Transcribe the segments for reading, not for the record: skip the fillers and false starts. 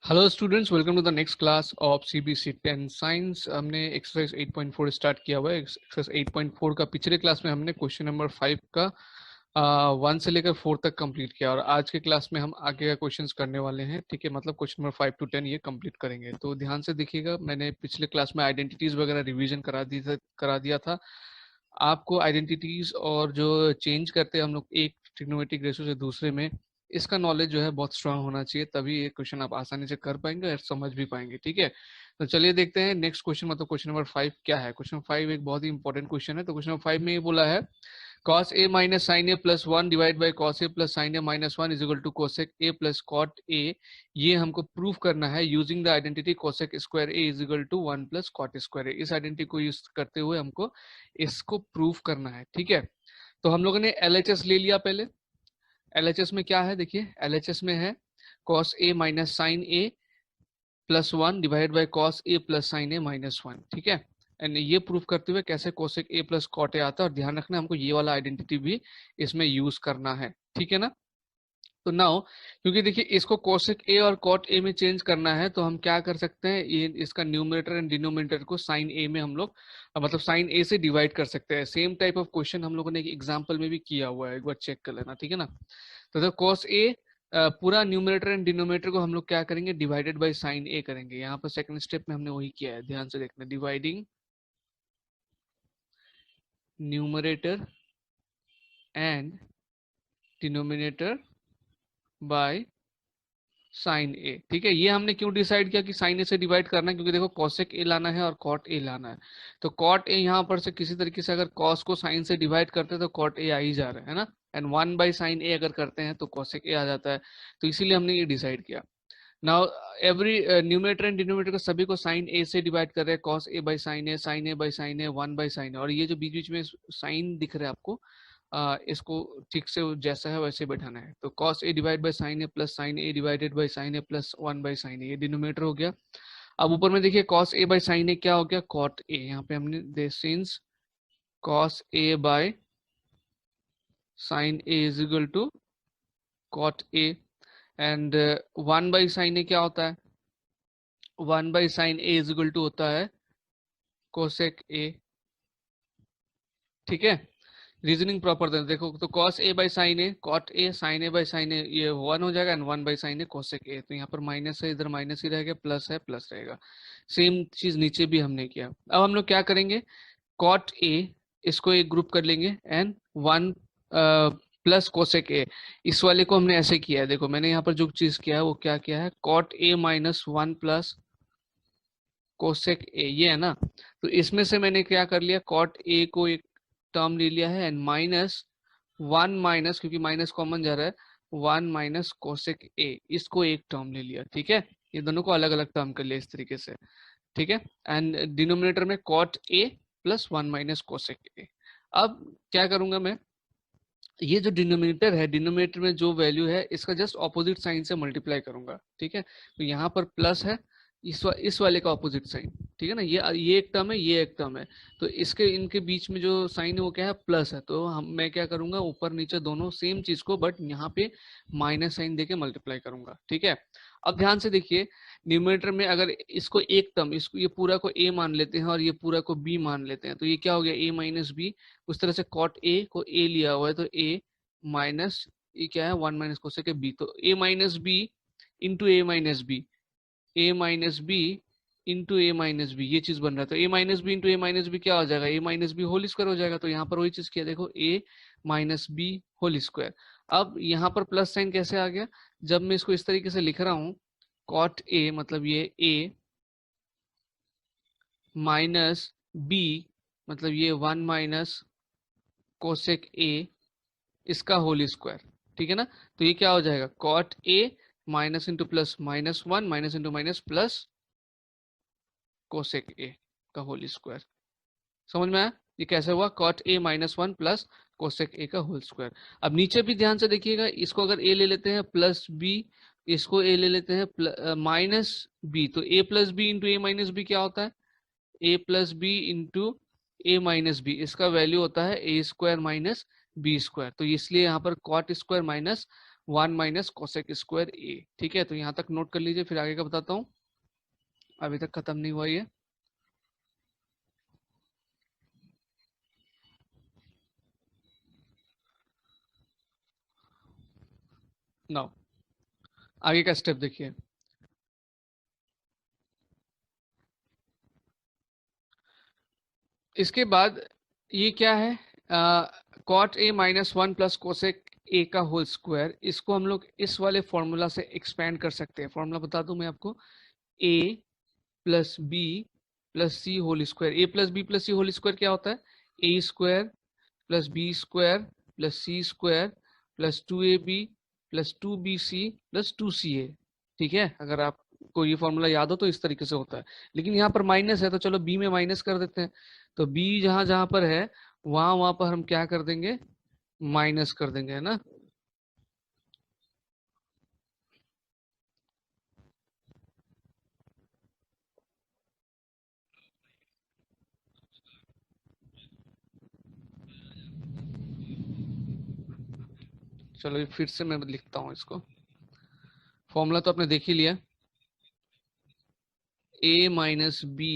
Hello students, welcome to the next class of CBSE 10 science. हमने exercise 8.4 start किया हुआ है। एक्सरसाइज 8.4 का पिछले क्लास में हमने क्वेश्चन नंबर 5 का 1 से लेकर 4 तक कंप्लीट किया और आज के क्लास में हम आगे का क्वेश्चंस करने वाले हैं। ठीक है, मतलब क्वेश्चन नंबर 5 to 10 ये कंप्लीट करेंगे। तो ध्यान से देखिएगा, मैंने पिछले क्लास में आइडेंटिटीज वगैरह रिवीजन करा दिया था आपको। आइडेंटिटीज और जो चेंज करते हैं हम लोग एक ट्रिग्नोमेट्रिक रेशो से दूसरे में, इसका नॉलेज जो है बहुत स्ट्रांग होना चाहिए, तभी ये क्वेश्चन आप आसानी से कर पाएंगे और समझ भी पाएंगे। ठीक है, तो चलिए देखते हैं नेक्स्ट क्वेश्चन, मतलब क्वेश्चन नंबर 5 क्या है। क्वेश्चन नंबर 5 एक बहुत ही इंपॉर्टेंट क्वेश्चन है। तो क्वेश्चन नंबर 5 में ये बोला है cos a minus sin a plus 1 divide by cos a plus sin a minus 1 is equal to cosec a plus cot a। ये हमको प्रूव करना है using the identity cosec square a is equal to 1 plus cot square a। इस identity को use करते हुए हमको इसको प्रूव करना है। ठीक है, तो हम लोगों ने LHS ले लिया पहले। LHS में क्या है, देखिए LHS में है cos a minus sine a plus 1 divide by cos a plus sine a minus 1। ठीक है, एंड ये प्रूफ करते हुए कैसे cosec a plus cot a आता है, और ध्यान रखना हमको ये वाला आइडेंटिटी भी इसमें यूज करना है। ठीक है ना। तो नाउ क्योंकि देखिए इसको cosec a और cot a में चेंज करना है, तो हम क्या कर सकते हैं, ये इसका न्यूमरेटर एंड डिनोमिनेटर को sin a में हम लोग मतलब sin a से डिवाइड कर सकते हैं। सेम टाइप ऑफ क्वेश्चन हम लोगों ने एक एग्जाम्पल में भी किया हुआ है, एक बार चेक कर लेना। ठीक है ना। तो cos a पूरा न्यूमरेटर एंड डिनोमिनेटर को हम लोग क्या करेंगे, डिवाइडेड बाय साइन ए करेंगे। यहाँ पर सेकंड स्टेप में हमने वही किया है, ध्यान से देखना। Dividing numerator and denominator by sine A. ठीक है, ये हमने क्यों डिसाइड किया कि साइन ए से डिवाइड करना है, क्योंकि देखो cosec ए लाना है और cot ए लाना है। तो cot ए यहाँ पर से किसी तरीके से अगर cos को साइन से डिवाइड करते हैं तो cot ए आ ही जा रहा है ना। एंड 1 बाई साइन ए अगर करते हैं तो cosec ए आ जाता है। तो इसीलिए हमने ये डिसाइड किया। Now every numerator and denominator को सभी को साइन ए से डिवाइड कर रहे हैं, cos a by sine A, sine A by sine A, 1 by sine A. और ये जो बीच बीच में साइन दिख रहा है आपको, इसको ठीक से जैसा है वैसे बैठाना है। तो cos a divide by sine A plus sine A divided by sine A plus 1 by sine A, ये डिनोमिनेटर हो गया। अब ऊपर में देखिए cos a by sine A क्या हो गया, cot a। यहाँ पे हमने दे since cos a by sine A is equal to cot a। And 1 by sine A क्या होता है, 1 by sine A is equal to होता है कोसेक ए। ठीक है, रीजनिंग प्रॉपर देखो, तो cos a by sine A, cot a, sin a by sine A, ये 1 हो जाएगा and 1 by sine A cosec ए। तो यहाँ पर माइनस है, इधर माइनस ही रहेगा, प्लस है प्लस रहेगा। सेम चीज नीचे भी हमने किया। अब हम लोग क्या करेंगे, cot a इसको एक ग्रुप कर लेंगे एंड 1 प्लस कोसेक ए। इस वाले को हमने ऐसे किया है, देखो मैंने यहाँ पर जो चीज किया है वो क्या किया है, cot a minus 1 plus cosec a, ये है ना। तो इसमें से मैंने क्या कर लिया, कॉट ए को एक टर्म ले लिया है एंड माइनस 1 माइनस, क्योंकि माइनस कॉमन जा रहा है, 1 माइनस कोसेक ए, इसको एक टर्म ले लिया। ठीक है, ये दोनों को अलग अलग टर्म कर लिया इस तरीके से। ठीक है, एंड डिनोमिनेटर में cot a plus 1 minus cosec a. अब क्या करूंगा मैं, ये जो डिनोमिनेटर है, डिनोमिनेटर में जो वैल्यू है इसका जस्ट ऑपोजिट साइन से मल्टीप्लाई करूंगा। ठीक है, तो यहाँ पर प्लस है, इस वाले का ऑपोजिट साइन। ठीक है ना, ये एक टर्म है, ये एक टर्म है, तो इसके इनके बीच में जो साइन है वो क्या है, प्लस है। तो मैं क्या करूंगा, ऊपर नीचे दोनों सेम चीज को बट यहाँ पे माइनस साइन देके मल्टीप्लाई करूंगा। ठीक है, अब ध्यान से देखिए, न्यूमरेटर में अगर इसको एक टर्म, इसको ये पूरा को a मान लेते हैं और ये पूरा को b मान लेते हैं, तो ये क्या हो गया, a माइनस बी। उस तरह से cot a को a लिया हुआ है, तो a माइनस ये क्या है, 1 माइनस कोसेक b। तो a minus B into A minus b, a minus B into A minus b, ये चीज बन रहा है। तो ए माइनस बी इंटू ए माइनस बी क्या हो जाएगा, a minus B whole square हो जाएगा। तो यहाँ पर वही चीज किया, देखो a minus B whole square. अब यहाँ पर प्लस साइन कैसे आ गया, जब मैं इसको इस तरीके से लिख रहा हूँ, कॉट ए मतलब ये ए माइनस बी मतलब ये 1 माइनस कोसेक ए, इसका होल स्क्वायर। ठीक है ना, तो ये क्या हो जाएगा, कॉट ए minus into plus minus 1 minus into minus plus cosec ए का होल स्क्वायर। समझ में आया, ये कैसे हुआ, कॉट ए माइनस 1 प्लस कोसेक ए का होल स्क्वायर। अब नीचे भी ध्यान से देखिएगा, इसको अगर ए ले लेते हैं प्लस बी, इसको ए ले लेते हैं माइनस बी, तो A plus B into A minus B क्या होता है, A plus B into A minus B, इसका वैल्यू होता है A square minus B square. तो इसलिए यहाँ पर cot square minus 1 minus cosec square A. ठीक है, तो यहाँ तक नोट कर लीजिए, फिर आगे का बताता हूँ, अभी तक खत्म नहीं हुआ ये। नाउ आगे का स्टेप देखिए। इसके बाद ये क्या है, कॉट ए माइनस वन प्लस कोसेक ए का होल स्क्वायर, इसको हम लोग इस वाले फॉर्मूला से एक्सपेंड कर सकते हैं। फॉर्मूला बता दूं मैं आपको, A plus B plus C whole square. A plus B plus C whole square क्या होता है, A square plus B square plus C square plus 2ab plus 2bc plus 2ca। ठीक है, अगर आपको ये फॉर्मूला याद हो तो इस तरीके से होता है, लेकिन यहाँ पर माइनस है तो चलो बी में माइनस कर देते हैं। तो बी जहां जहां पर है वहां वहां पर हम क्या कर देंगे, माइनस कर देंगे, है ना। चलो ये फिर से मैं लिखता हूँ इसको, फॉर्मूला तो आपने देख ही लिया, A minus B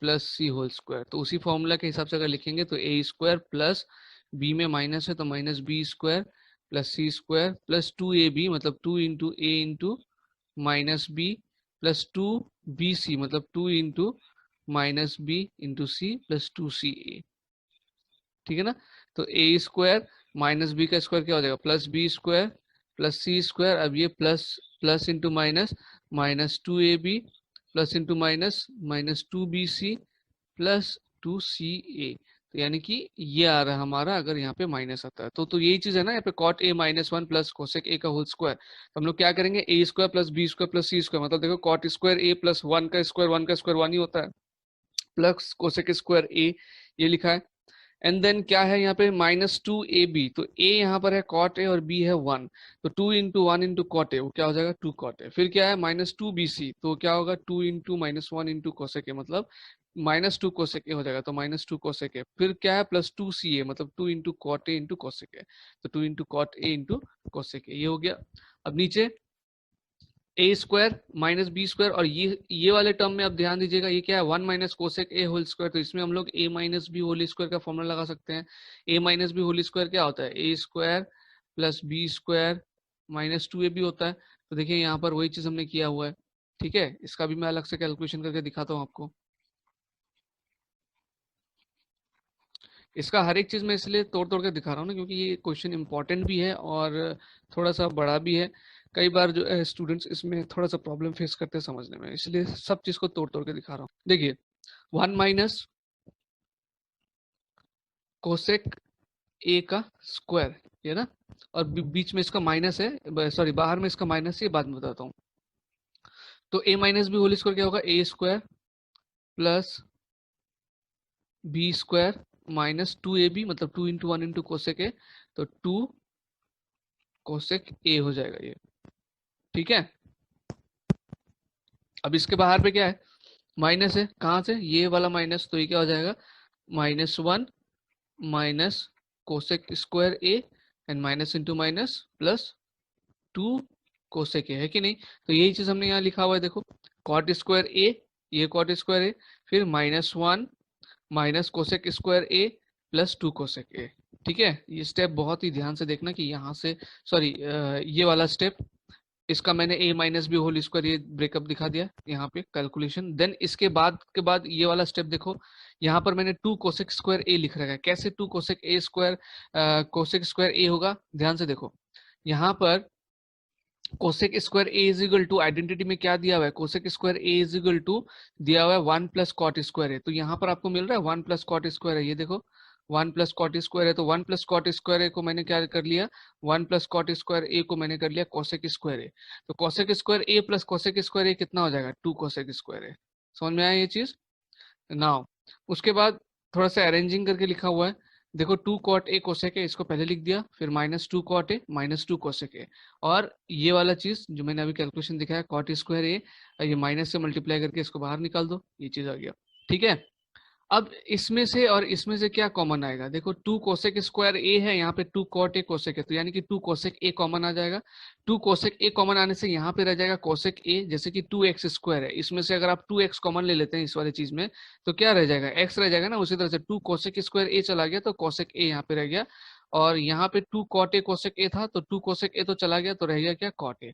plus C whole square. तो उसी फॉर्मूला के हिसाब से अगर लिखेंगे तो ए स्क्वायर प्लस बी में माइनस है तो minus B square plus C square plus 2ab मतलब 2 into A into minus B plus 2bc मतलब 2 into minus B into C plus 2ca। ठीक है ना। तो ए स्क्वायर माइनस बी का स्क्वायर क्या हो जाएगा, plus B square plus C square. अब ये plus plus into minus, minus 2ab plus into minus minus 2bc plus 2ca। तो यानी कि ये आ रहा है हमारा, अगर यहाँ पे माइनस आता है तो यही चीज है ना, यहाँ पे कॉट ए माइनस वन प्लस कोसेक ए का होल स्क्वायर। तो हम लोग क्या करेंगे, A square plus B square plus C square, मतलब देखो कॉट स्क्वायर ए प्लस वन का स्क्वायर वन ही होता है, प्लस कोसेक स्क्वायर ए, ये लिखा है। एंड देन क्या है यहाँ पे, माइनस 2ab। तो a यहाँ पर है कॉट ए और b है 1, तो 2 into one into cot a, वो क्या हो जाएगा 2 कॉट ए। फिर क्या है माइनस 2bc, तो क्या होगा 2 into minus one into cosec ए, मतलब माइनस 2 कोसेक ए हो जाएगा, तो माइनस 2 कोसेक ए। फिर क्या है प्लस 2ca मतलब 2 into cot a into cosec ए, तो 2 into cot a into cosec a, ये हो गया। अब नीचे a square minus B square, और ये वाले टर्म में आप ध्यान दीजिएगा, ये क्या है 1 minus cosec A whole square. तो इसमें हम लोग A minus B whole square का फॉर्मूला लगा सकते हैं। A minus B whole square क्या होता है, A square plus B square minus 2ab होता है। तो देखिए यहाँ पर वही चीज हमने किया हुआ है। ठीक है, इसका भी मैं अलग से कैलकुलेशन करके दिखाता हूँ आपको। इसका हर एक चीज मैं इसलिए तोड़ तोड़ के दिखा रहा हूँ ना, क्योंकि ये क्वेश्चन इंपॉर्टेंट भी है और थोड़ा सा बड़ा भी है। कई बार जो है स्टूडेंट्स इसमें थोड़ा सा प्रॉब्लम फेस करते हैं समझने में, इसलिए सब चीज को तोड़ तोड़ के दिखा रहा हूँ। देखिए 1 माइनस कोसेक ए का स्क्वायर, ये ना, और बीच में इसका माइनस है, सॉरी बाहर में इसका माइनस है, ये बाद में बताता हूँ। तो ए माइनस बी होल स्क्वायर क्या होगा, A square plus B square minus 2ab मतलब 2 इंटू वन इंटू कोसेक ए, तो 2 कोसेक ए हो जाएगा ये। ठीक है, अब इसके बाहर पे क्या है, माइनस है, कहाँ से, ये वाला माइनस, तो ये क्या हो जाएगा minus 1 minus cosec square A and minus into minus plus 2 cosec ए, है कि नहीं। तो यही चीज हमने यहाँ लिखा हुआ है, देखो कॉट स्क्वायर ए, ये कॉट स्क्वायर ए, फिर minus 1 minus cosec square A plus 2 cosec A. ठीक है, ये स्टेप बहुत ही ध्यान से देखना कि यहाँ से, सॉरी ये वाला स्टेप, इसका मैंने a minus B whole square ये ब्रेकअप दिखा दिया यहाँ पे कैलकुलेशन। देन इसके बाद ये वाला स्टेप देखो, यहाँ पर मैंने 2 कोसेक स्क्वायर a लिख रखा है। कैसे 2 cosec a square cosec square a होगा, ध्यान से देखो, यहाँ पर cosec square a is equal to, identity में क्या दिया हुआ है, cosec square a is equal to दिया हुआ है 1 प्लस कॉट स्क्वायर है। तो यहाँ पर आपको मिल रहा है 1 प्लस कॉट स्क्वायर है, ये देखो 1 प्लस कॉट स्क्वायर है। तो 1 प्लस कॉट स्क्वायर ए को मैंने क्या कर लिया, 1 प्लस कॉट स्क्वायर ए को मैंने कर लिया कोसेक स्क्वायर ए। तो कोसेक स्क्वायर ए प्लस कोसेक स्क्वायर ए कितना हो जाएगा, 2 कोसेक स्क्वायर ए। समझ में आया ये चीज। नाउ उसके बाद थोड़ा सा अरेंजिंग करके लिखा हुआ है, देखो 2 कॉट ए कोसेक ए, इसको पहले लिख दिया, फिर minus 2 cot A minus 2 cosec a, और ये वाला चीज जो मैंने अभी कैलकुलेशन दिखाया कॉट स्क्वायर ए, ये माइनस से मल्टीप्लाई करके इसको बाहर निकाल दो, ये चीज आ गया। ठीक है, अब इसमें से और इसमें से क्या कॉमन आएगा, देखो 2 कोसेक स्क्वायर ए है, यहाँ पे 2 कॉट ए कोसेक है, तो यानी कि 2 कोसेक ए कॉमन आ जाएगा। 2 कोसेक ए कॉमन आने से यहाँ पे रह जाएगा कोसेक ए, जैसे कि 2x स्क्वायर है, इसमें से अगर आप 2x कॉमन ले लेते हैं इस वाली चीज में, तो क्या रह जाएगा, x रह जाएगा ना। उसी तरह से 2 कोसेक स्क्वायर ए चला गया तो कोसेक ए यहाँ पे रह गया, और यहाँ पे 2 कॉट ए कोसेक ए था, तो 2 कोसेक ए तो चला गया, तो रह गया क्या, कॉट ए।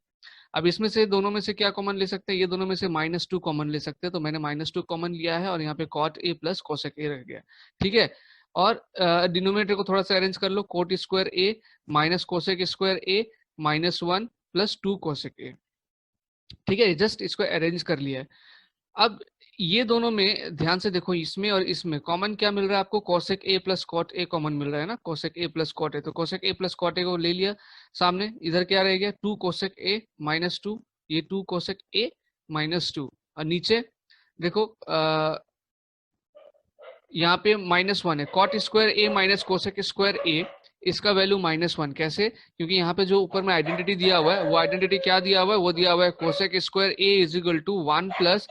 अब इसमें से दोनों में से क्या कॉमन ले सकते हैं, ये दोनों में से -2 कॉमन ले सकते हैं, तो मैंने -2 कॉमन लिया है और यहाँ पे cot a plus cosec a रह गया, ठीक है। और डिनोमिनेटर को थोड़ा सा अरेंज कर लो, cot square A minus cosec square A -1 plus 2 cosec A, ठीक है, जस्ट इसको अरेंज कर लिया है। अब ये दोनों में ध्यान से देखो, इसमें और इसमें कॉमन क्या मिल रहा है आपको, cosec A plus cot A common मिल रहा है ना, cosec A plus cot A, तो cosec A plus cot A को ले लिया सामने, इधर क्या रह गया 2 कोसेक ए -2, ये 2 कोसेक ए -2, और नीचे देखो यहाँ पे -1 है, कॉट स्क्वायर ए माइनस कोसेक स्क्वायर ए, इसका वैल्यू -1 कैसे, क्योंकि यहाँ पे जो ऊपर में आइडेंटिटी दिया हुआ है, वो आइडेंटिटी क्या दिया हुआ है, वो दिया हुआ है cosec square A is equal to 1 plus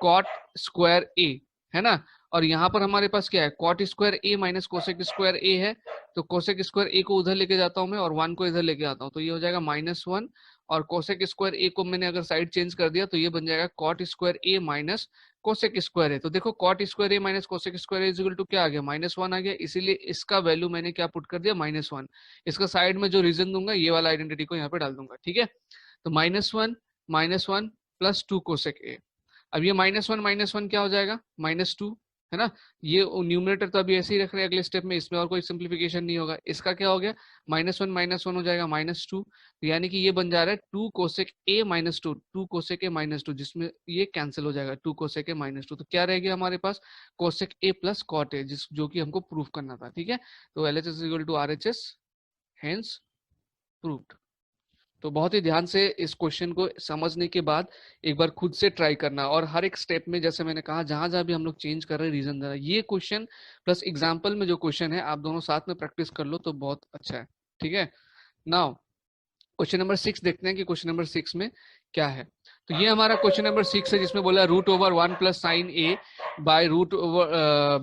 cot square A, है ना। और यहाँ पर हमारे पास क्या है, cot square A minus cosec square A है, तो कोसेक स्क्वायर ए को उधर लेके जाता हूँ मैं और 1 को इधर लेके आता हूँ, तो ये हो जाएगा -1, और कोसेक स्क्वायर ए को मैंने अगर साइड चेंज कर दिया तो ये बन जाएगा कॉट स्क्वायर ए माइनस कोसेक स्क्वायर है। तो देखो cot square A minus cosec square is equal to क्या आ गया, -1 आ गया, इसीलिए इसका वैल्यू मैंने क्या पुट कर दिया, -1। इसका साइड में जो रीजन दूंगा ये वाला आइडेंटिटी को यहाँ पे डाल दूंगा, ठीक है। तो -1 प्लस 2 कोसेक ए, अब ये -1 क्या हो जाएगा, -2, है ना। ये न्यूमरेटर तो अभी ऐसे ही रख रहे हैं अगले स्टेप में, इसमें और कोई सिंप्लीफिकेशन नहीं होगा। इसका क्या हो गया, -1 हो जाएगा -2, तो यानी कि ये बन जा रहा है 2 कोसेक ए -2, 2 कोसेक ए -2, जिसमें ये कैंसिल हो जाएगा, 2 कोसेक ए -2, तो क्या रह गया हमारे पास, cosec A plus cot A, जिस जो कि हमको प्रूफ करना था, ठीक है। तो LHS equal to RHS, hence proved. तो बहुत ही ध्यान से इस क्वेश्चन को समझने के बाद एक बार खुद से ट्राई करना, और हर एक स्टेप में जैसे मैंने कहा जहां जहां भी हम लोग चेंज कर रहे हैं रीजन दे रहा है, ये क्वेश्चन प्लस एग्जाम्पल में जो क्वेश्चन है आप दोनों साथ में प्रैक्टिस कर लो तो बहुत अच्छा है, ठीक है। नाउ क्वेश्चन नंबर 6 देखते हैं कि क्वेश्चन नंबर 6 में क्या है। तो ये हमारा क्वेश्चन नंबर 6 है, जिसमें बोला √1 plus sine A by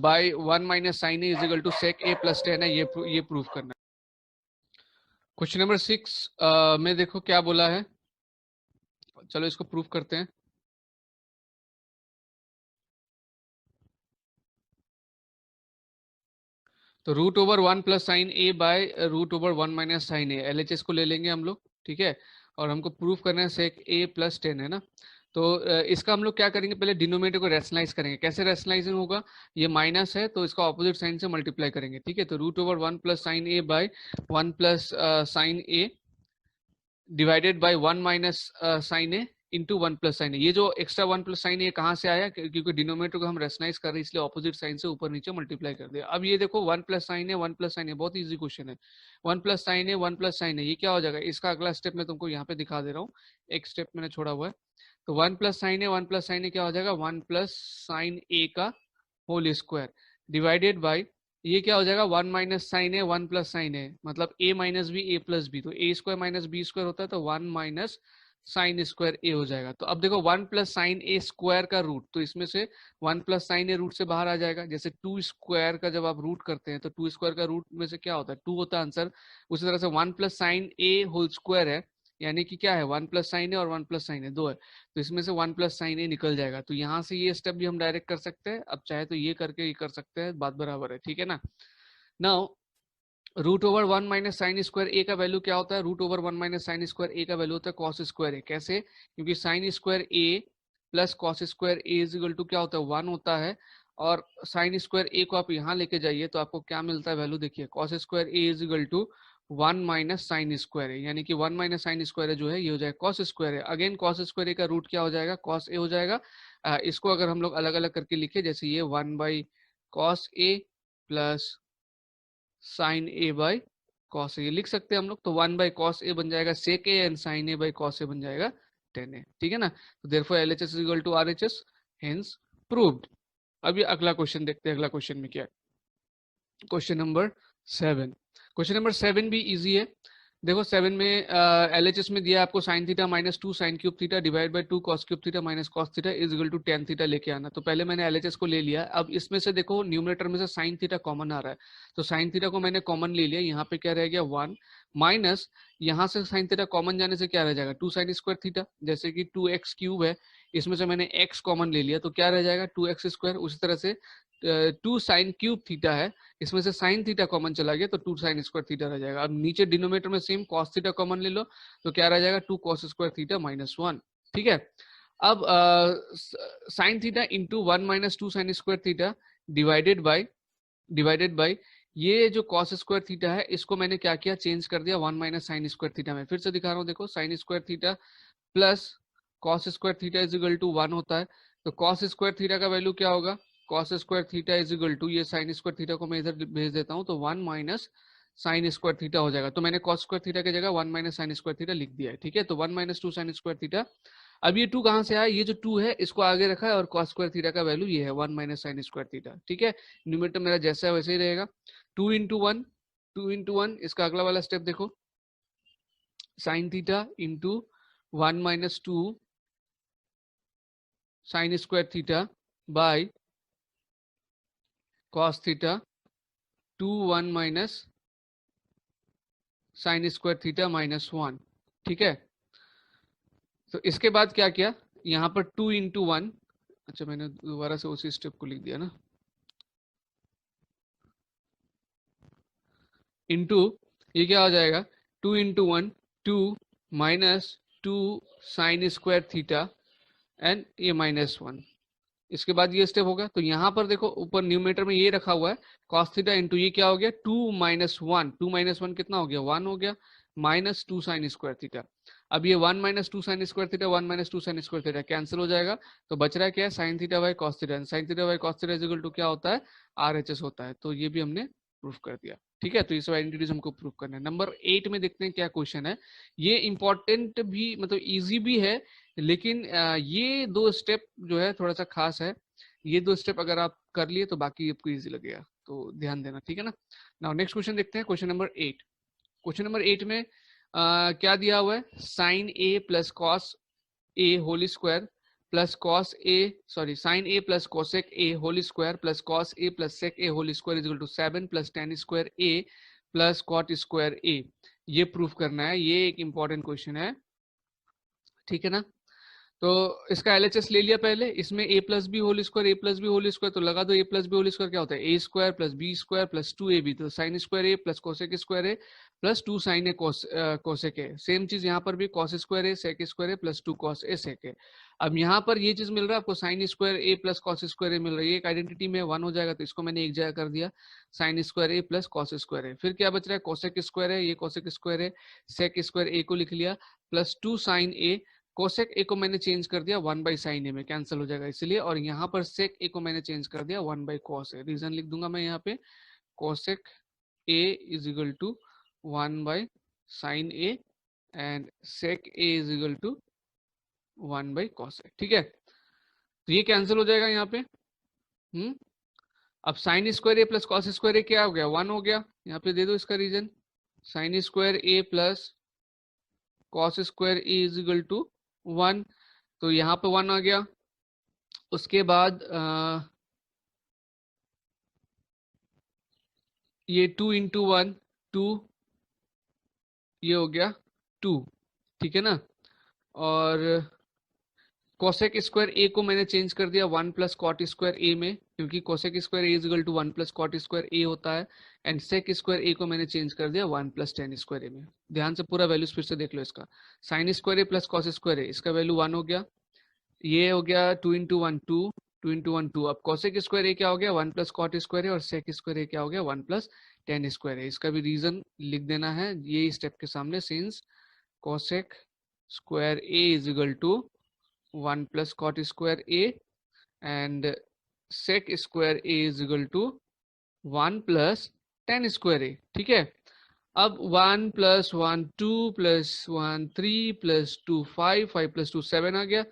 by 1 minus sine A is equal to sec a plus 10 है, ये प्रूफ करना है। क्वेश्चन नंबर 6 में देखो क्या बोला है, चलो इसको प्रूफ करते हैं। तो √1 plus sine A by √1 minus sine A, LHS को ले लेंगे हम लोग, ठीक है। और हमको प्रूफ करना है सेक ए प्लस 10, है ना। तो इसका हम लोग क्या करेंगे, पहले डिनोमिनेटर को रैशनलाइज करेंगे। कैसे रैशनलाइज होगा, ये माइनस है तो इसका ऑपोजिट साइन से मल्टीप्लाई करेंगे, ठीक है। तो √1 plus sine A by 1 plus sine A divided by 1 minus sine A into 1 plus sine A. ये जो एक्स्ट्रा 1 प्लस साइन ए कहाँ से आया, क्योंकि डिनोमिनेटर को हम रेशनाइज कर रहे हैं, इसलिए ऑपोजिट साइन से ऊपर नीचे मल्टीप्लाई कर दिया। अब ये देखो 1 प्लस साइन ए 1 प्लस साइन ए, बहुत इजी क्वेश्चन है। 1 plus sine A 1 plus sine A, ये क्या हो जाएगा, इसका अगला स्टेप मैं तुमको यहाँ पे दिखा दे रहा हूँ, एक स्टेप मैंने छोड़ा हुआ है। तो 1 plus sine A 1 plus sine A क्या हो जाएगा, 1 प्लस साइन ए का होल स्क्वायर डिवाइडेड बाई, ये क्या हो जाएगा 1 minus sine A 1 plus sine a, मतलब a minus b a plus b, तो ए स्क्वायर माइनस बी स्क्वायर होता है, तो 1 माइनस साइन स्क्वायर ए हो जाएगा। तो अब देखो 1 प्लस साइन ए स्क्वायर का रूट, तो इसमें से 1 प्लस साइन ए रूट से बाहर आ जाएगा। जैसे 2 स्क्वायर का जब आप रूट करते हैं तो 2 स्क्वायर का रूट में से क्या होता है, 2 होता है आंसर। उसी तरह से 1 प्लस साइन ए होल स्क्वायर है, यानी कि क्या है 1 प्लस साइन ए और 1 प्लस साइन ए 2 है, तो इसमें से 1 प्लस साइन ए निकल जाएगा। तो यहाँ से ये स्टेप भी हम डायरेक्ट कर सकते हैं, अब चाहे तो ये करके ये कर सकते हैं, बात बराबर है, ठीक है ना। नाउ √1 माइनस साइन स्क्वायर ए का वैल्यू क्या होता है, √1 माइनस साइन स्क्वायर ए का वैल्यू होता है कॉस स्क्वायर ए। कैसे, क्योंकि sine square A plus cos square A is equal to क्या होता है 1 होता है, और साइन स्क्वायर ए को आप यहाँ लेके जाइए तो आपको क्या मिलता है वैल्यू, देखिए cos square A is equal to 1 minus sine square A, यानी कि 1 माइनस साइन स्क्वायर जो है ये हो जाएगा कॉस स्क्वायर ए। अगेन कॉस स्क्वायर ए का रूट क्या हो जाएगा, कॉस ए हो जाएगा। इसको अगर हम लोग अलग अलग करके लिखे, जैसे ये 1 by cos A plus sine A by cos A लिख सकते हैं हम लोग। तो 1 बाई कॉस ए बन जाएगा sec A and sine A by cos A बन जाएगा tan ए, ठीक है ना। तो therefore LHS is equal to RHS, hence proved. अभी अगला क्वेश्चन देखते हैं, अगला क्वेश्चन में क्या है, क्वेश्चन नंबर 7। क्वेश्चन नंबर 7 भी इजी है। देखो 7 में एलएचएस में दिया है आपको sine theta minus 2 sine cube theta divide by 2 cos cube theta minus cos theta is equal to tan theta लेके आना। तो पहले मैंने एलएचएस को ले लिया। अब इसमें से देखो न्यूमरेटर में से साइन थीटा कॉमन आ रहा है, तो साइन थीटा को मैंने कॉमन ले लिया। यहाँ पे क्या रह गया 1 माइनस, यहाँ से साइन थीटा कॉमन जाने से क्या रह जाएगा 2 साइन स्क्वायर थीटा, जैसे कि 2x क्यूब है, इसमें से मैंने x कॉमन ले लिया तो क्या रह जाएगा 2x स्क्वायर। उसी तरह से 2 साइन क्यूब थीटा है, इसमें से साइन थीटा कॉमन चला गया तो 2 साइन स्क्वायर थीटा रह जाएगा। अब नीचे डिनोमिनेटर में सेम कॉस थीटा कॉमन ले लो तो क्या रह जाएगा 2 कॉस स्क्वायर थीटा माइनस 1। ठीक है, अब sine theta into 1 minus 2 sine square theta divided by ये जो कॉस स्क्वायर थीटा है इसको मैंने क्या किया चेंज कर दिया 1 माइनस साइन स्क्वायर थीटा में। फिर से दिखा रहा हूँ, देखो sine square theta plus cos square theta is equal to 1 होता है। तो कॉस स्क्वायर थीटा का वैल्यू क्या होगा, cos square theta is equal to, ये साइन स्क्वायर थीटा को मैं इधर भेज देता हूँ तो 1 माइनस साइन स्क्वायर थीटा हो जाएगा। तो मैंने कॉस स्क्वायर थीटा की जगह 1 माइनस साइन स्क्वायर थीटा लिख दिया है। ठीक है, तो 1 माइनस 2 साइन स्क्वायर थीटा। अब ये 2 कहाँ से आया, ये जो 2 है इसको आगे रखा है और कॉस स्क्वायर थीटा का वैल्यू ये है 1 माइनस साइन स्क्वायर थीटा। ठीक है, न्यूमरेटर मेरा जैसा है वैसे ही रहेगा। 2 इंटू 1 इसका अगला वाला स्टेप देखो, sine theta into 1 minus 2 sine square theta by cos theta 2 1 minus sine square theta minus 1। ठीक है, तो इसके बाद क्या किया, यहाँ पर 2 इंटू 1, अच्छा मैंने दोबारा से उसी स्टेप को लिख दिया ना, इंटू ये क्या हो जाएगा 2 into 1 2 minus 2 sine square theta and ये माइनस 1। इसके बाद ये स्टेप होगा, तो यहाँ पर देखो ऊपर न्यूमरेटर में ये रखा हुआ है कॉस थीटा इंटू ये क्या हो गया 2 - 1, 2 - 1 कितना हो गया 1 हो गया, माइनस 2 साइन स्क्वायर थीटा। अब ये 1 minus 2 sine square theta 1 minus 2 sine square theta cancel हो जाएगा, तो बच रहा है क्या है sine theta by cos theta. Sine theta by cos theta is equal to क्या होता है RHS होता है। तो ये भी हमने प्रूफ कर दिया। ठीक है, तो ये सब आइडेंटिटीज हमको प्रूफ करना है। नंबर 8 में देखते हैं क्या क्वेश्चन है। ये इंपॉर्टेंट भी मतलब इजी भी है, लेकिन ये दो स्टेप जो है थोड़ा सा खास है। ये दो स्टेप अगर आप कर लिए तो बाकी आपको इजी लगेगा, तो ध्यान देना। ठीक है ना, नाउ नेक्स्ट क्वेश्चन देखते हैं, क्वेश्चन नंबर 8। क्वेश्चन नंबर 8 में क्या दिया हुआ है, sine A plus cos A whole square plus cos A sorry sine A plus cosec A whole square plus cos A plus sec A whole square is equal to 7 plus tan square A plus cot square A. ये proof करना है, ये एक important question है। ठीक है ना, तो इसका एलएचएस ले लिया पहले, इसमें A plus B whole square तो लगा दो A plus B whole square क्या होता है A square plus B square plus 2ab, तो sine square A plus cosec square A plus 2 sine A cosec A. Same चीज यहाँ पर भी cos square A sec square A plus 2 cos A sec A. अब यहाँ पर ये चीज मिल रहा है आपको साइन स्क्वायर ए प्लस कॉस स्क्वायर ए मिल रहा है, ये एक आइडेंटिटी में 1 हो जाएगा तो इसको मैंने एक जगह कर दिया साइन स्क्वायर ए प्लस कॉस स्क्वायर ए। फिर क्या बच रहा है कोसेक स्क्वायर है, ये कोसेक स्क्वायर है, सेक स्क्वायर ए को लिख लिया plus 2 sine A, cosec a को मैंने चेंज कर दिया 1 बाई साइन ए में, कैंसिल हो जाएगा इसलिए, और यहाँ पर सेक ए को मैंने चेंज कर दिया 1 बाई कॉस ए। रीजन लिख दूंगा मैं यहाँ पे, cosec A is equal to 1 by sine A and sec A is equal to 1 by cos A. ठीक है, तो ये कैंसिल हो जाएगा यहाँ पे। अब sine square A plus cos square A क्या हो गया 1 हो गया, यहाँ पे दे दो इसका reason, sine square A plus cos square A is equal to 1, तो यहाँ पे 1 आ गया। उसके बाद ये 2 इंटू 1 2, ये हो गया 2। ठीक है ना, और कोसेक स्क्वायर ए को मैंने चेंज कर दिया 1 प्लस कॉट स्क्वायर ए में, क्योंकि cosec square A is equal to 1 plus cot square A होता है, एंड सेक स्क्वायर ए को मैंने चेंज कर दिया 1 प्लस टेन स्क्वायर ए में। ध्यान से पूरा वैल्यूज फिर से देख लो इसका, साइन स्क्वायर ए प्लस कॉस स्क्वायर ए इसका वैल्यू 1 हो गया, ये हो गया 2 इंटू 1 2, 2 इंटू 1 2। अब कोसेक स्क्वायर ए क्या हो गया 1 प्लस कॉट स्क्वायर ए, और सेक स्क्वायर ए क्या हो गया 1 प्लस टेन स्क्वायर ए। इसका भी रीजन लिख देना है ये स्टेप के सामने, since cosec square A is equal to 1 plus cot square A and sec square A is equal to 1 plus tan square A. ठीक है, अब 1 प्लस 1 2 प्लस 1 3 प्लस 2 5, 5 प्लस 2 7 आ गया,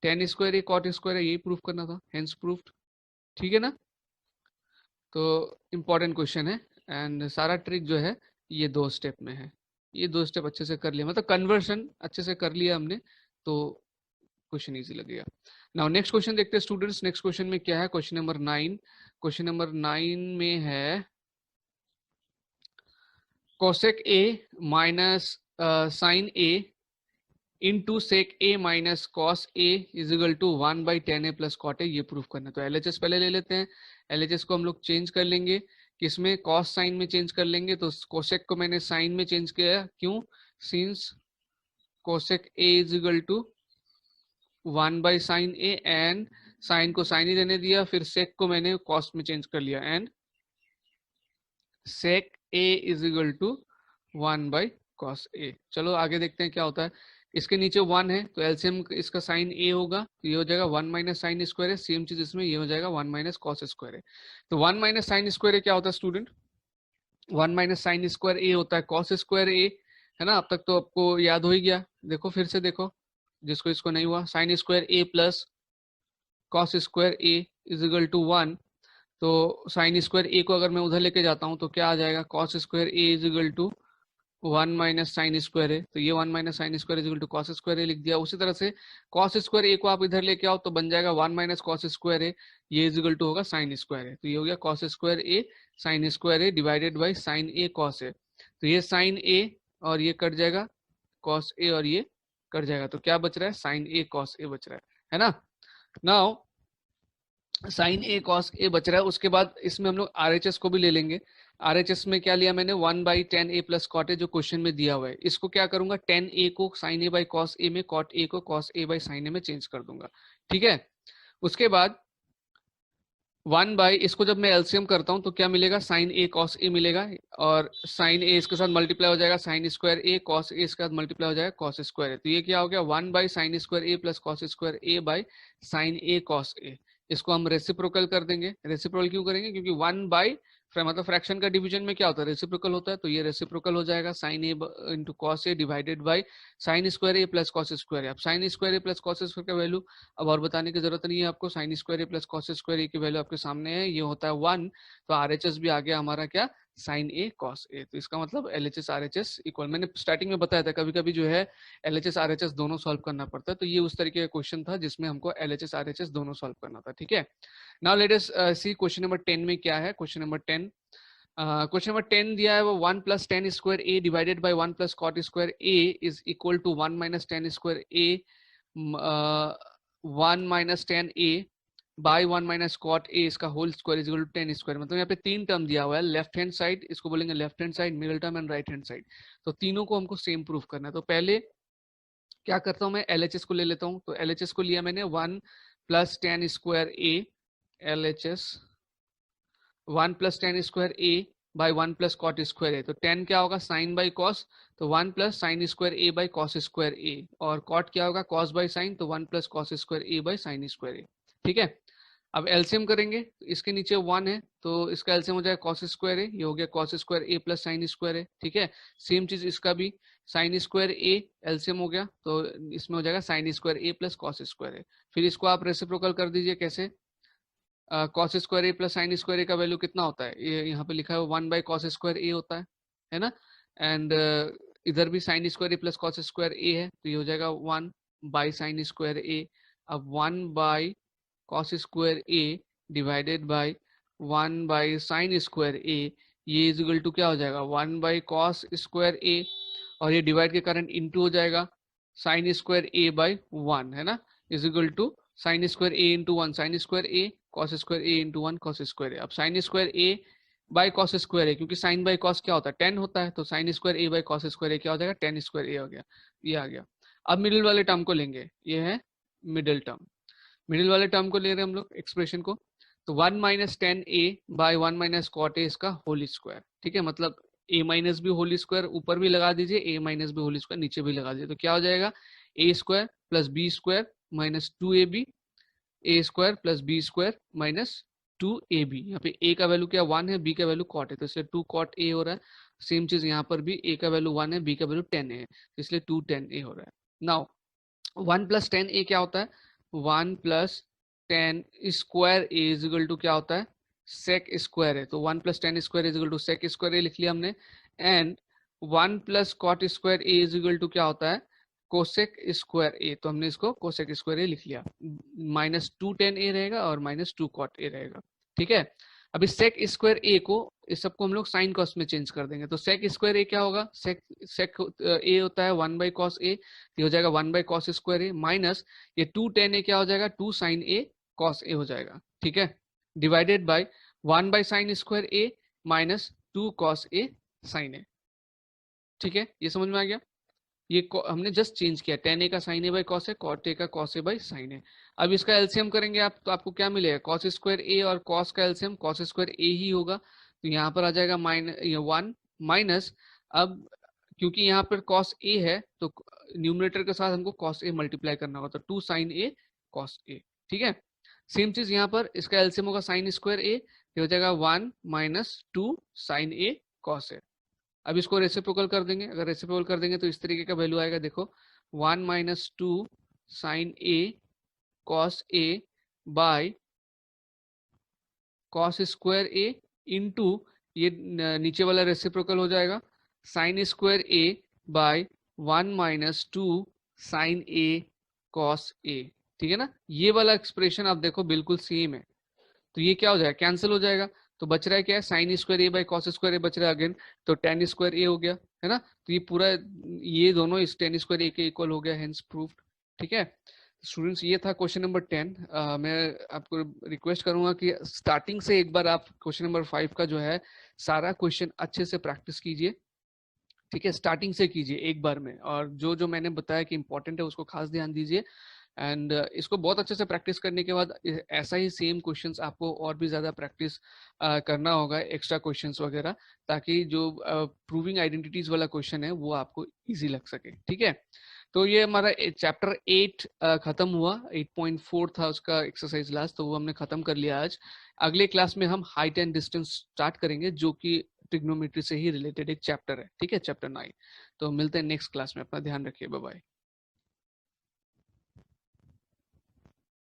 tan square A cot square है, यही proof करना था, hence proofed. ठीक है ना, तो इम्पोर्टेंट क्वेश्चन है एंड सारा ट्रिक जो है ये 2 स्टेप में है। ये 2 स्टेप अच्छे से कर लिया, मतलब कन्वर्शन अच्छे से कर लिया हमने, तो क्वेश्चन इजी लगेगा। नाउ नेक्स्ट क्वेश्चन देखते हैं स्टूडेंट्स। नेक्स्ट क्वेश्चन में क्या है, क्वेश्चन नंबर 9। क्वेश्चन नंबर 9 में है cosec a minus sine A into sec a minus cos a is equal to 1/10a प्लस कॉट ए, ये प्रूफ करना है। तो एलएचएस पहले ले लेते हैं। एलएचएस को हम लोग चेंज कर लेंगे, किसमें, कॉस साइन में चेंज कर लेंगे। तो कोसेक को मैंने साइन में चेंज किया, क्यों, since cosec A is equal to 1/sin a, and sine को साइन ही रहने दिया, फिर सेक को मैंने कॉस में चेंज कर लिया, and sec A is equal to 1/cos a. चलो आगे देखते हैं क्या होता है। इसके नीचे 1 है तो एलसीएम इसका साइन ए होगा, तो ये हो जाएगा 1 माइनस साइन स्क्वायर है। सेम चीज इसमें ये हो जाएगा 1 माइनस कॉस स्क्वायर है। तो 1 माइनस साइन स्क्वायर क्या होता है student, 1 minus sine square A होता है कॉस स्क्वायर ए, है ना। अब तक तो आपको याद हो ही गया, देखो फिर से देखो, जिसको इसको नहीं हुआ, sine square A plus cos square A is equal to 1। तो साइन स्क्वायर ए को अगर मैं उधर लेके जाता हूँ तो क्या आ जाएगा, cos square A is equal to 1 minus sine square है। तो ये 1 minus sine square is equal to cos square A लिख दिया। उसी तरह से कॉस स्क्वायर ए को आप इधर लेके आओ तो बन जाएगा 1 माइनस कॉस स्क्वायर ए, ये इज इक्वल टू होगा साइन स्क्वायर है। तो ये हो गया cos square A sine square A divided by sine A cos A. तो ये साइन ए और ये कट जाएगा, कॉस ए और ये कट जाएगा, तो क्या बच रहा है, साइन ए कॉस ए बच रहा है ना। नाउ साइन ए कॉस ए बच रहा है। उसके बाद इसमें हम लोग आरएचएस को भी ले लेंगे। आरएचएस में क्या लिया मैंने, 1/10a प्लस कॉट ए, जो क्वेश्चन में दिया हुआ है। इसको क्या करूंगा, 10a को साइन ए बाई कॉस ए में, कॉट ए को कॉस ए बाई साइन ए में चेंज कर दूंगा, ठीक है। उसके बाद 1 बाई, इसको जब मैं एलसीएम करता हूं तो क्या मिलेगा, साइन ए कॉस ए मिलेगा, और साइन ए इसके साथ मल्टीप्लाई हो जाएगा साइन स्क्वायर ए, कॉस ए इसके साथ मल्टीप्लाई हो जाएगा कॉस स्क्वायर ए। तो ये क्या हो गया, 1 by sine square A plus cos square A by sine A cos A. इसको हम रेसिप्रोकल कर देंगे। रेसिप्रोकल क्यों करेंगे, क्योंकि 1 बाई मतलब फ्रैक्शन का डिवीजन में क्या होता है, रेसिप्रोकल होता है। तो ये रेसिप्रोकल हो जाएगा sine A into cos A divided by sine square A plus cos square A. अब साइन स्क्वायर ए प्लस कॉस स्क्वायर का वैल्यू अब और बताने की जरूरत नहीं है आपको, sine square A plus cos square A की वैल्यू आपके सामने है, ये होता है 1। तो आरएचएस भी आ गया हमारा क्या, साइन ए कॉस ए। तो इसका मतलब एलएचएस आरएचएस इक्वल, मैंने स्टार्टिंग में बताया था कभी कभी जो है एलएचएस आरएचएस दोनों सॉल्व करना पड़ता है। तो ये उस तरीके का क्वेश्चन था जिसमें हमको एलएचएस आरएचएस दोनों सॉल्व करना था, ठीक है। नाउ लेट अस सी क्वेश्चन नंबर 10 में क्या है। क्वेश्चन नंबर 10, क्वेश्चन नंबर 10 दिया है वो 1 plus tan square A divided by 1 plus cot square A is equal to 1 minus tan square A 1 minus ten A by 1 minus cot A इसका whole square is equal to 10 square. मतलब यहाँ पे 3 term दिया हुआ है, left hand side इसको बोलेंगे left hand side, middle term and right hand side. तो तीनों को हमको सेम प्रूफ करना है। तो पहले क्या करता हूँ मैं, एलएचएस को ले लेता हूँ। तो एलएचएस को लिया मैंने 1 plus tan square A, LHS 1 plus tan square A by 1 plus cot square A. तो 10 क्या होगा, साइन बाई कॉस, तो 1 plus sine square A by cos square A, और कॉट क्या होगा, कॉस बाई साइन, तो 1 plus cos square A by sine square A, ठीक है। अब एलसीएम करेंगे, इसके नीचे 1 है तो इसका एलसीएम हो जाएगा कॉस स्क्वायर ए, ये हो गया cos square A plus sine square A, ठीक है। सेम चीज इसका भी, साइन स्क्वायर ए एलसीएम हो गया तो इसमें हो जाएगा साइन स्क्वायर ए प्लस कॉस स्क्वायर ए। फिर इसको आप रेसिप्रोकल कर दीजिए, कैसे, कॉस स्क्वायर ए प्लस साइन स्क्वायर ए का वैल्यू कितना होता है, ये यहाँ पे लिखा है 1 बाई कॉस स्क्वायर ए होता है ना। एंड इधर भी sign square A plus cos square A है, तो ये हो जाएगा 1 बाई साइन स्क्वायर ए। अब 1 by cos square A divided by 1 by sine square A, ये इज इक्वल टू क्या हो जाएगा, 1 बाई कॉस स्क्वायर ए, और ये डिवाइड के कारण इनटू हो जाएगा साइन स्क्वायर ए बाई 1, है ना, is equal to sine square A into 1 sine square A, cos square A into 1 cos square A. अब sine square A by cos square A, क्योंकि साइन बाई कॉस क्या होता है, 10 होता है, तो sine square A by cos square A क्या हो जाएगा, 10 स्क्वायर ए हो गया, ये आ गया। अब मिडिल वाले टर्म को लेंगे, ये है मिडिल टर्म, मिडिल वाले टर्म को ले रहे हैं हम लोग एक्सप्रेशन को। तो 1 minus ten A by 1 minus cot A इसका होल स्क्वायर, ठीक है। मतलब A minus B whole square ऊपर भी लगा दीजिए, A minus B whole square नीचे भी लगा दीजिए, तो क्या हो जाएगा, A square plus B square minus 2ab, A square plus B square minus 2ab। यहाँ पे a का वैल्यू क्या 1 है, b का वैल्यू कॉट है, तो इसलिए 2 कॉट a हो रहा है। सेम चीज यहाँ पर भी a का वैल्यू 1 है, b का वैल्यू 10 है, तो इसलिए 2 10a हो रहा है। नाउ 1 प्लस 10a क्या होता है, 1 plus 10 square a is equal to क्या होता है, सेक स्क्वायर है। तो 1 plus 10 square is equal to sec square A लिख लिया हमने। And 1 plus cot square A is equal to क्या होता है, कोसेक स्क्वायर ए, तो हमने इसको कोसेक स्क्वायर ए लिख लिया, -2 tan ए रहेगा और -2 cot ए रहेगा, ठीक है। अभी सेक स्क्वायर ए को, इस सबको हम लोग साइन कॉस में चेंज कर देंगे, तो सेक स्क्वायर ए क्या होगा, सेक ए होता है 1 बाई कॉस ए, ये हो जाएगा 1 by cos square A, minus ये 2 tan ए क्या हो जाएगा, 2 साइन ए कॉस ए हो जाएगा, ठीक है, divided by 1 by sine square A minus 2 cos A sine A, ठीक है, ये समझ में आ गया। ये हमने जस्ट चेंज किया, tan ए का साइन ए बाई कॉस है, कॉट ए का कॉस ए बाई साइन है। अब इसका एलसीएम करेंगे आप, तो आपको क्या मिलेगा, कॉस स्क्वायर ए और कॉस का एलसीएम कॉस स्क्वायर ए ही होगा, तो यहाँ पर आ जाएगा -1 माइनस, अब क्योंकि यहाँ पर कॉस ए है तो न्यूमरेटर के साथ हमको कॉस ए मल्टीप्लाई करना होगा, तो 2 साइन ए कॉस ए, ठीक है। सेम चीज यहाँ पर, इसका एलसीएम होगा साइन स्क्वायर ए, ये हो जाएगा 1 माइनस 2 साइन ए कॉस ए। अब इसको रेसिप्रोकल कर देंगे, अगर रेसिप्रोकल कर देंगे तो इस तरीके का वैल्यू आएगा, देखो 1 minus 2 sine A cos A by cos square A into ये नीचे वाला रेसिप्रोकल हो जाएगा sine square A by 1 minus 2 sine A cos A, ठीक है ना। ये वाला एक्सप्रेशन आप देखो बिल्कुल सेम है, तो ये क्या हो जाएगा, कैंसिल हो जाएगा, तो बच रहा है क्या है, sine square A by cos square A बच रहा है अगेन, तो टेन स्क्वायर ए हो गया, है ना। तो ये पूरा, ये दोनों इस टेन स्क्वायर ए के इक्वल हो गया, हेंस प्रूव्ड, ठीक है। स्टूडेंट्स ये था क्वेश्चन नंबर 10। मैं आपको रिक्वेस्ट करूंगा कि स्टार्टिंग से एक बार आप क्वेश्चन नंबर 5 का जो है सारा क्वेश्चन अच्छे से प्रैक्टिस कीजिए, ठीक है, स्टार्टिंग से कीजिए एक बार में, और जो जो मैंने बताया कि इंपॉर्टेंट है उसको खास ध्यान दीजिए, एंड इसको बहुत अच्छे से प्रैक्टिस करने के बाद ऐसा ही सेम क्वेश्चंस आपको और भी ज़्यादा प्रैक्टिस करना होगा, एक्स्ट्रा क्वेश्चंस वगैरह, ताकि जो प्रूविंग आइडेंटिटीज वाला क्वेश्चन है वो आपको इजी लग सके, ठीक है। तो ये हमारा चैप्टर 8 खत्म हुआ, 8.4 था उसका एक्सरसाइज लास्ट, तो वो हमने खत्म कर लिया आज। अगले क्लास में हम हाइट एंड डिस्टेंस स्टार्ट करेंगे, जो कि ट्रिग्नोमेट्री से ही रिलेटेड एक चैप्टर है, ठीक है, चैप्टर 9। तो मिलते हैं नेक्स्ट क्लास में, अपना ध्यान रखिए, बाय बाय।